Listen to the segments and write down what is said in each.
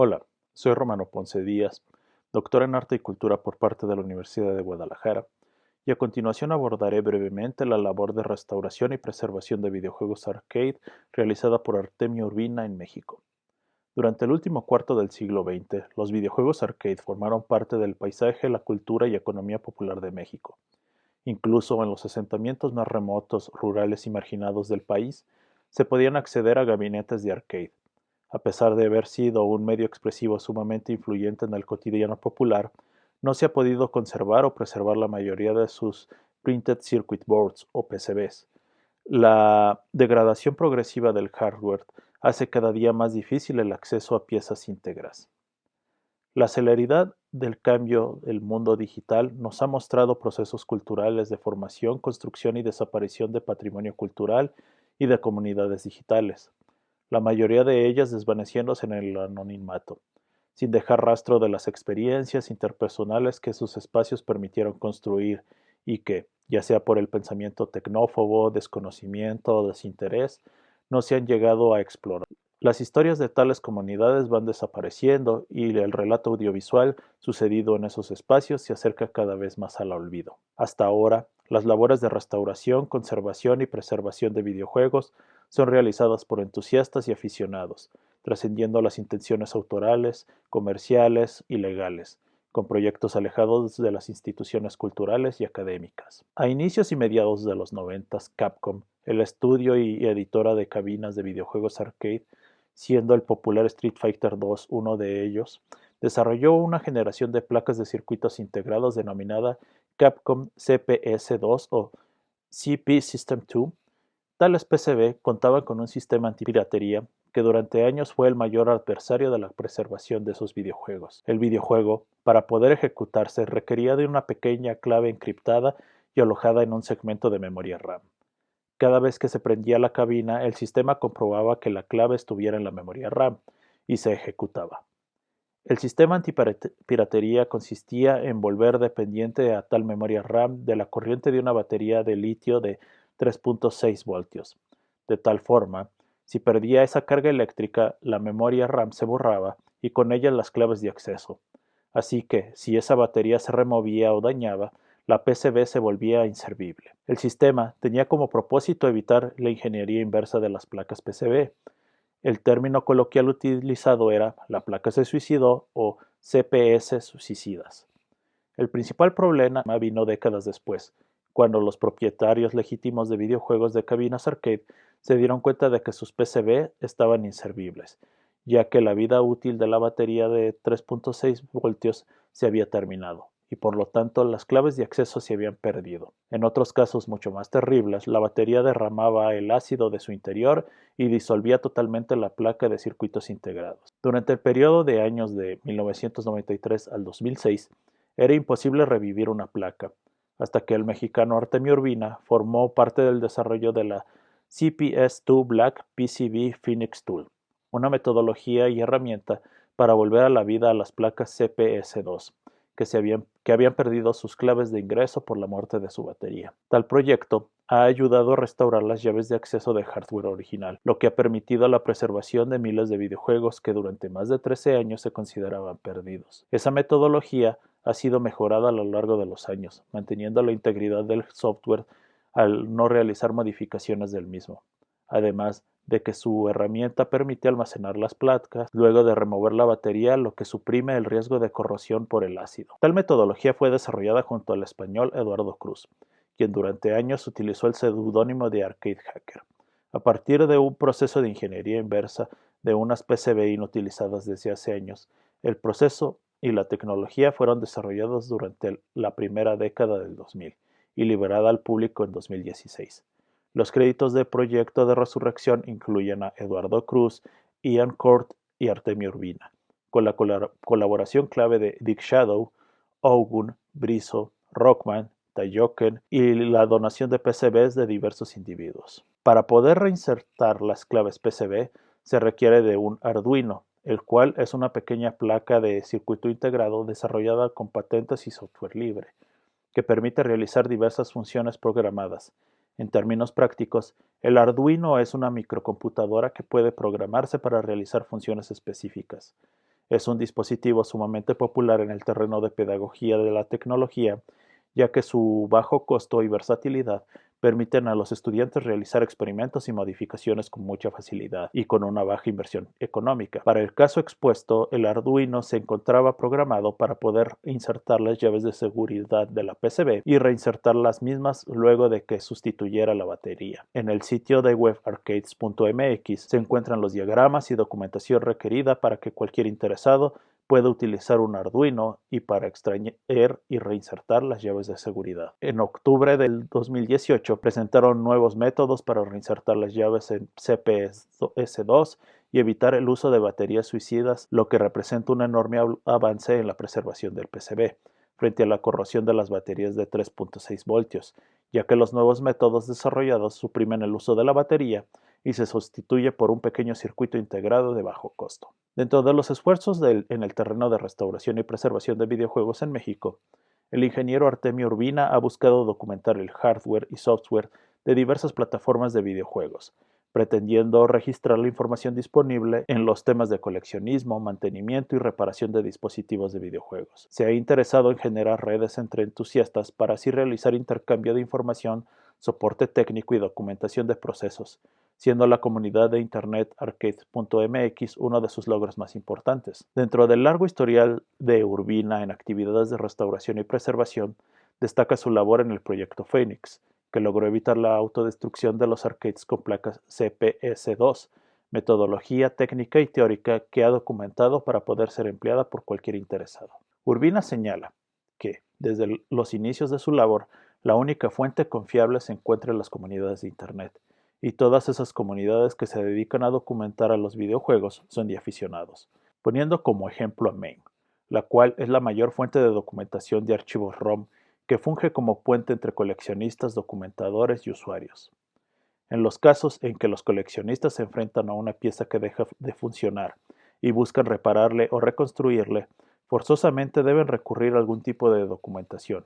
Hola, soy Romano Ponce Díaz, doctor en Arte y Cultura por parte de la Universidad de Guadalajara, y a continuación abordaré brevemente la labor de restauración y preservación de videojuegos arcade realizada por Artemio Urbina en México. Durante el último cuarto del siglo XX, los videojuegos arcade formaron parte del paisaje, la cultura y economía popular de México. Incluso en los asentamientos más remotos, rurales y marginados del país, se podían acceder a gabinetes de arcade. A pesar de haber sido un medio expresivo sumamente influyente en el cotidiano popular, no se ha podido conservar o preservar la mayoría de sus Printed Circuit Boards o PCBs. La degradación progresiva del hardware hace cada día más difícil el acceso a piezas íntegras. La celeridad del cambio del mundo digital nos ha mostrado procesos culturales de formación, construcción y desaparición de patrimonio cultural y de comunidades digitales, la mayoría de ellas desvaneciéndose en el anonimato, sin dejar rastro de las experiencias interpersonales que sus espacios permitieron construir y que, ya sea por el pensamiento tecnófobo, desconocimiento o desinterés, no se han llegado a explorar. Las historias de tales comunidades van desapareciendo y el relato audiovisual sucedido en esos espacios se acerca cada vez más al olvido. Hasta ahora, las labores de restauración, conservación y preservación de videojuegos son realizadas por entusiastas y aficionados, trascendiendo las intenciones autorales, comerciales y legales, con proyectos alejados de las instituciones culturales y académicas. A inicios y mediados de los 90, Capcom, el estudio y editora de cabinas de videojuegos arcade, siendo el popular Street Fighter II uno de ellos, desarrolló una generación de placas de circuitos integrados denominada Capcom CPS-2 o CP System 2. Tales PCB contaban con un sistema antipiratería que durante años fue el mayor adversario de la preservación de esos videojuegos. El videojuego, para poder ejecutarse, requería de una pequeña clave encriptada y alojada en un segmento de memoria RAM. Cada vez que se prendía la cabina, el sistema comprobaba que la clave estuviera en la memoria RAM y se ejecutaba. El sistema antipiratería consistía en volver dependiente a tal memoria RAM de la corriente de una batería de litio de 3.6 voltios. De tal forma, si perdía esa carga eléctrica, la memoria RAM se borraba y con ella las claves de acceso. Así que, si esa batería se removía o dañaba, la PCB se volvía inservible. El sistema tenía como propósito evitar la ingeniería inversa de las placas PCB. El término coloquial utilizado era "la placa se suicidó" o CPS suicidas. El principal problema vino décadas después, cuando los propietarios legítimos de videojuegos de cabinas arcade se dieron cuenta de que sus PCB estaban inservibles, ya que la vida útil de la batería de 3.6 voltios se había terminado, y por lo tanto las claves de acceso se habían perdido. En otros casos mucho más terribles, la batería derramaba el ácido de su interior y disolvía totalmente la placa de circuitos integrados. Durante el periodo de años de 1993 al 2006, era imposible revivir una placa, hasta que el mexicano Artemio Urbina formó parte del desarrollo de la CPS2 Black PCB Phoenix Tool, una metodología y herramienta para volver a la vida a las placas CPS2, que habían perdido sus claves de ingreso por la muerte de su batería. Tal proyecto ha ayudado a restaurar las llaves de acceso de hardware original, lo que ha permitido la preservación de miles de videojuegos que durante más de 13 años se consideraban perdidos. Esa metodología ha sido mejorada a lo largo de los años, manteniendo la integridad del software al no realizar modificaciones del mismo. Además de que su herramienta permite almacenar las placas luego de remover la batería, lo que suprime el riesgo de corrosión por el ácido. Tal metodología fue desarrollada junto al español Eduardo Cruz, quien durante años utilizó el seudónimo de Arcade Hacker. A partir de un proceso de ingeniería inversa de unas PCB inutilizadas desde hace años, el proceso y la tecnología fueron desarrollados durante la primera década del 2000 y liberada al público en 2016. Los créditos del proyecto de resurrección incluyen a Eduardo Cruz, Ian Cort y Artemio Urbina, con la colaboración clave de Dick Shadow, Ogun, Brizo, Rockman, Tayoken y la donación de PCBs de diversos individuos. Para poder reinsertar las claves PCB se requiere de un Arduino, el cual es una pequeña placa de circuito integrado desarrollada con patentes y software libre, que permite realizar diversas funciones programadas. En términos prácticos, el Arduino es una microcomputadora que puede programarse para realizar funciones específicas. Es un dispositivo sumamente popular en el terreno de pedagogía de la tecnología, ya que su bajo costo y versatilidad permiten a los estudiantes realizar experimentos y modificaciones con mucha facilidad y con una baja inversión económica. Para el caso expuesto, el Arduino se encontraba programado para poder insertar las llaves de seguridad de la PCB y reinsertar las mismas luego de que sustituyera la batería. En el sitio de webarcades.mx se encuentran los diagramas y documentación requerida para que cualquier interesado puede utilizar un Arduino y para extraer y reinsertar las llaves de seguridad. En octubre del 2018 presentaron nuevos métodos para reinsertar las llaves en CPS2 y evitar el uso de baterías suicidas, lo que representa un enorme avance en la preservación del PCB frente a la corrosión de las baterías de 3.6 voltios, ya que los nuevos métodos desarrollados suprimen el uso de la batería y se sustituye por un pequeño circuito integrado de bajo costo. Dentro de los esfuerzos en el terreno de restauración y preservación de videojuegos en México, el ingeniero Artemio Urbina ha buscado documentar el hardware y software de diversas plataformas de videojuegos, pretendiendo registrar la información disponible en los temas de coleccionismo, mantenimiento y reparación de dispositivos de videojuegos. Se ha interesado en generar redes entre entusiastas para así realizar intercambio de información, soporte técnico y documentación de procesos, siendo la comunidad de Internet Arcade.mx uno de sus logros más importantes. Dentro del largo historial de Urbina en actividades de restauración y preservación, destaca su labor en el proyecto Phoenix, que logró evitar la autodestrucción de los arcades con placas CPS2, metodología técnica y teórica que ha documentado para poder ser empleada por cualquier interesado. Urbina señala que, desde los inicios de su labor, la única fuente confiable se encuentra en las comunidades de Internet, y todas esas comunidades que se dedican a documentar a los videojuegos son de aficionados, poniendo como ejemplo a MAME, la cual es la mayor fuente de documentación de archivos ROM que funge como puente entre coleccionistas, documentadores y usuarios. En los casos en que los coleccionistas se enfrentan a una pieza que deja de funcionar y buscan repararle o reconstruirle, forzosamente deben recurrir a algún tipo de documentación,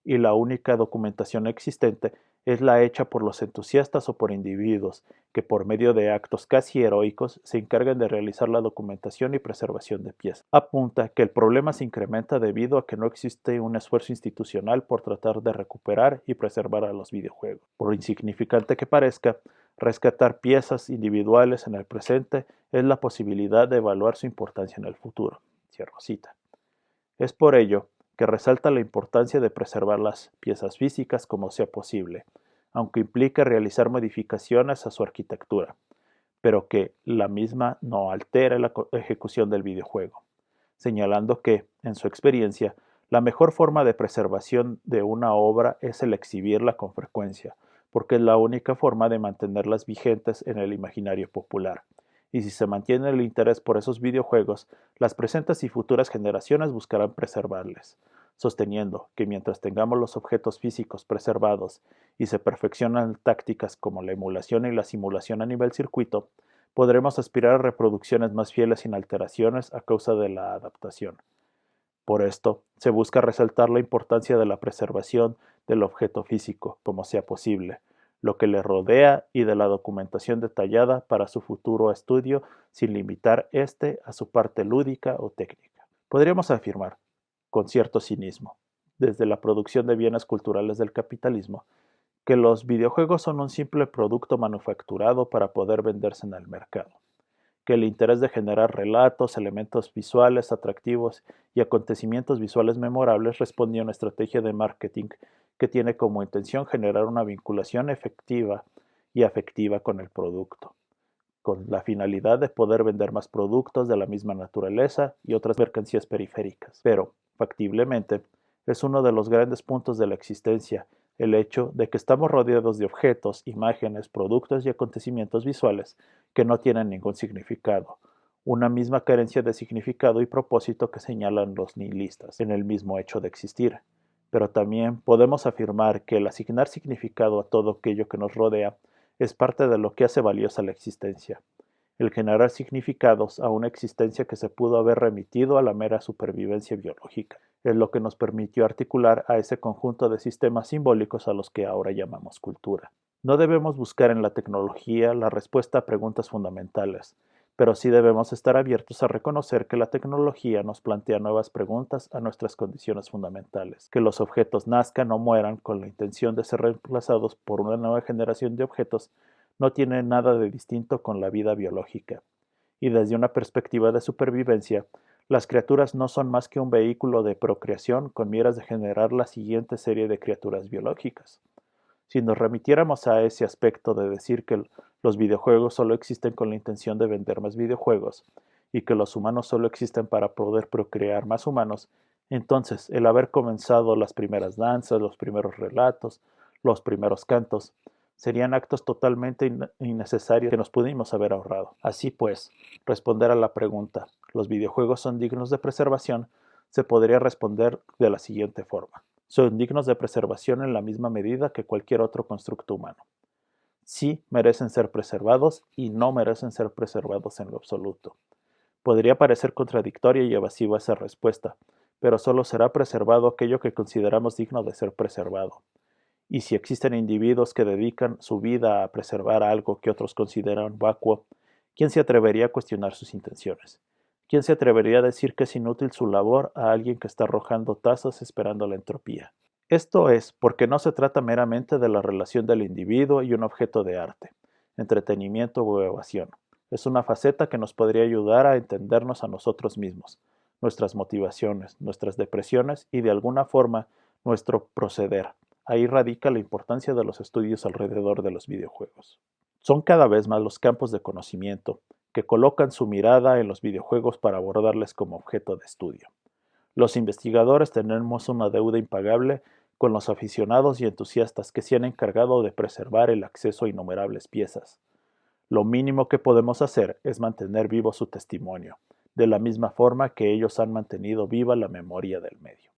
y la única documentación existente es la hecha por los entusiastas o por individuos que por medio de actos casi heroicos se encargan de realizar la documentación y preservación de piezas. Apunta que el problema se incrementa debido a que no existe un esfuerzo institucional por tratar de recuperar y preservar a los videojuegos. Por insignificante que parezca, rescatar piezas individuales en el presente es la posibilidad de evaluar su importancia en el futuro. Cierro cita. Es por ello que resalta la importancia de preservar las piezas físicas como sea posible, aunque implique realizar modificaciones a su arquitectura, pero que la misma no altere la ejecución del videojuego, señalando que, en su experiencia, la mejor forma de preservación de una obra es el exhibirla con frecuencia, porque es la única forma de mantenerlas vigentes en el imaginario popular. Y si se mantiene el interés por esos videojuegos, las presentes y futuras generaciones buscarán preservarles, sosteniendo que mientras tengamos los objetos físicos preservados y se perfeccionan tácticas como la emulación y la simulación a nivel circuito, podremos aspirar a reproducciones más fieles sin alteraciones a causa de la adaptación. Por esto, se busca resaltar la importancia de la preservación del objeto físico, como sea posible, lo que le rodea y de la documentación detallada para su futuro estudio sin limitar éste a su parte lúdica o técnica. Podríamos afirmar, con cierto cinismo, desde la producción de bienes culturales del capitalismo, que los videojuegos son un simple producto manufacturado para poder venderse en el mercado, que el interés de generar relatos, elementos visuales atractivos y acontecimientos visuales memorables responde a una estrategia de marketing que tiene como intención generar una vinculación efectiva y afectiva con el producto, con la finalidad de poder vender más productos de la misma naturaleza y otras mercancías periféricas. Pero, factiblemente, es uno de los grandes puntos de la existencia el hecho de que estamos rodeados de objetos, imágenes, productos y acontecimientos visuales que no tienen ningún significado, una misma carencia de significado y propósito que señalan los nihilistas en el mismo hecho de existir. Pero también podemos afirmar que el asignar significado a todo aquello que nos rodea es parte de lo que hace valiosa la existencia, el generar significados a una existencia que se pudo haber remitido a la mera supervivencia biológica. Es lo que nos permitió articular a ese conjunto de sistemas simbólicos a los que ahora llamamos cultura. No debemos buscar en la tecnología la respuesta a preguntas fundamentales, pero sí debemos estar abiertos a reconocer que la tecnología nos plantea nuevas preguntas a nuestras condiciones fundamentales, que los objetos nazcan o mueran con la intención de ser reemplazados por una nueva generación de objetos no tiene nada de distinto con la vida biológica. Y desde una perspectiva de supervivencia, las criaturas no son más que un vehículo de procreación con miras de generar la siguiente serie de criaturas biológicas. Si nos remitiéramos a ese aspecto de decir que los videojuegos solo existen con la intención de vender más videojuegos y que los humanos solo existen para poder procrear más humanos, entonces el haber comenzado las primeras danzas, los primeros relatos, los primeros cantos, serían actos totalmente innecesarios que nos pudimos haber ahorrado. Así pues, responder a la pregunta, ¿los videojuegos son dignos de preservación? Se podría responder de la siguiente forma. Son dignos de preservación en la misma medida que cualquier otro constructo humano. Sí merecen ser preservados y no merecen ser preservados en lo absoluto. Podría parecer contradictoria y evasiva esa respuesta, pero solo será preservado aquello que consideramos digno de ser preservado. Y si existen individuos que dedican su vida a preservar algo que otros consideran vacuo, ¿quién se atrevería a cuestionar sus intenciones? ¿Quién se atrevería a decir que es inútil su labor a alguien que está arrojando tazas esperando la entropía? Esto es porque no se trata meramente de la relación del individuo y un objeto de arte, entretenimiento o evasión. Es una faceta que nos podría ayudar a entendernos a nosotros mismos, nuestras motivaciones, nuestras depresiones y de alguna forma nuestro proceder. Ahí radica la importancia de los estudios alrededor de los videojuegos. Son cada vez más los campos de conocimiento que colocan su mirada en los videojuegos para abordarles como objeto de estudio. Los investigadores tenemos una deuda impagable con los aficionados y entusiastas que se han encargado de preservar el acceso a innumerables piezas. Lo mínimo que podemos hacer es mantener vivo su testimonio, de la misma forma que ellos han mantenido viva la memoria del medio.